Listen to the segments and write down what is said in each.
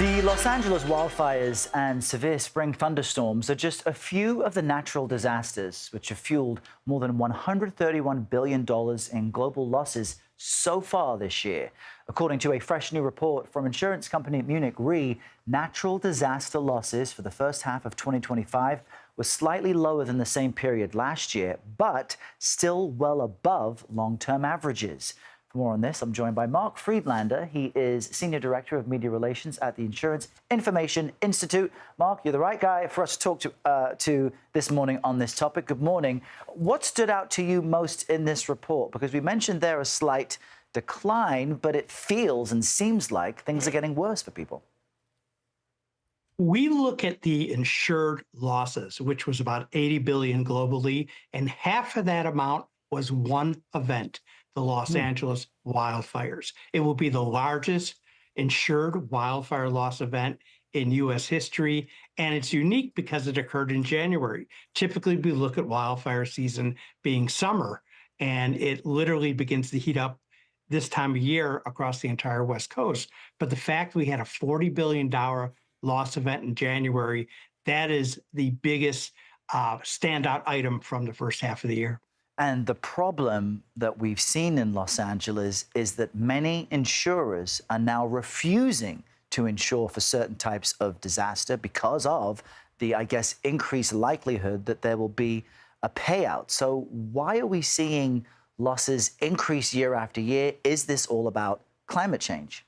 The Los Angeles wildfires and severe spring thunderstorms are just a few of the natural disasters which have fueled more than $131 billion in global losses so far this year. According to a fresh new report from insurance company Munich Re, natural disaster losses for the first half of 2025 were slightly lower than the same period last year, but still well above long-term averages. For more on this, I'm joined by Mark Friedlander. He is Senior Director of Media Relations at the Insurance Information Institute. Mark, you're the right guy for us to talk to this morning on this topic. Good morning. What stood out to you most in this report? Because we mentioned there a slight decline, but it feels and seems like things are getting worse for people. We look at the insured losses, which was about 80 billion globally, and half of that amount was one event, the Los Angeles wildfires. It will be the largest insured wildfire loss event in U.S. history, and it's unique because it occurred in January. Typically, we look at wildfire season being summer, and it literally begins to heat up this time of year across the entire West Coast. But the fact we had a $40 billion loss event in January, that is the biggest standout item from the first half of the year. And the problem that we've seen in Los Angeles is that many insurers are now refusing to insure for certain types of disaster because of the, I guess, increased likelihood that there will be a payout. So why are we seeing losses increase year after year? Is this all about climate change?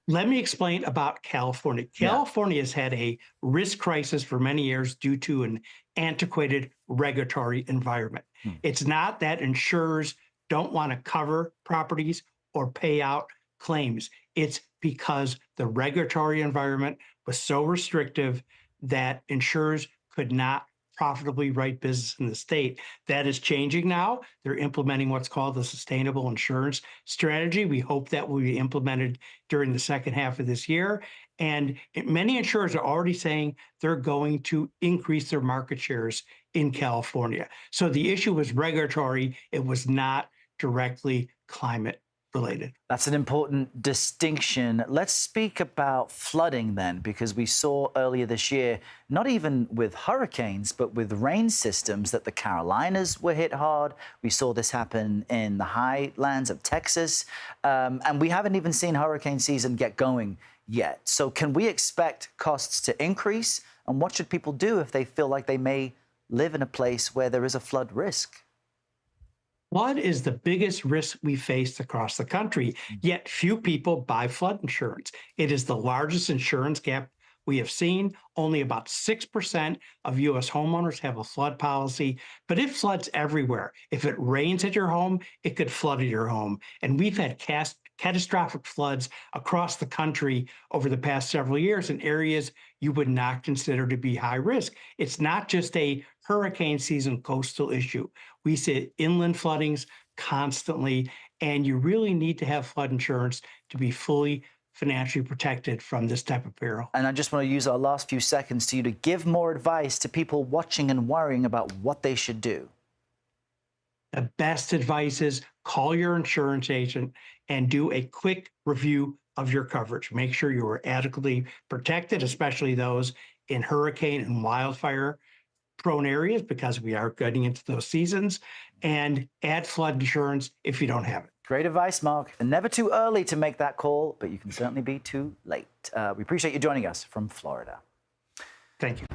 Let me explain about California. California has had a risk crisis for many years due to an antiquated regulatory environment. It's not that insurers don't want to cover properties or pay out claims. It's because the regulatory environment was so restrictive that insurers could not profitably write business in the state. That is changing now. They're implementing what's called the sustainable insurance strategy. We hope that will be implemented during the second half of this year. And many insurers are already saying they're going to increase their market shares in California. So the issue was regulatory. It was not directly climate related. That's an important distinction. Let's speak about flooding then, because we saw earlier this year, not even with hurricanes, but with rain systems, that the Carolinas were hit hard. We saw this happen in the highlands of Texas, and we haven't even seen hurricane season get going yet. So can we expect costs to increase? And what should people do if they feel like they may live in a place where there is a flood risk? Flood is the biggest risk we face across the country, yet few people buy flood insurance. It is the largest insurance gap we have seen. Only about 6% of U.S. homeowners have a flood policy, but it floods everywhere. If it rains at your home, it could flood at your home. And we've had catastrophic floods across the country over the past several years in areas you would not consider to be high risk. It's not just a hurricane season coastal issue. We see inland floodings constantly, and you really need to have flood insurance to be fully financially protected from this type of peril. And I just want to use our last few seconds to you to give more advice to people watching and worrying about what they should do. The best advice is call your insurance agent and do a quick review of your coverage. Make sure you are adequately protected, especially those in hurricane and wildfire prone areas, because we are getting into those seasons, and add flood insurance if you don't have it. Great advice, Mark. And never too early to make that call, but you can certainly be too late. We appreciate you joining us from Florida. Thank you.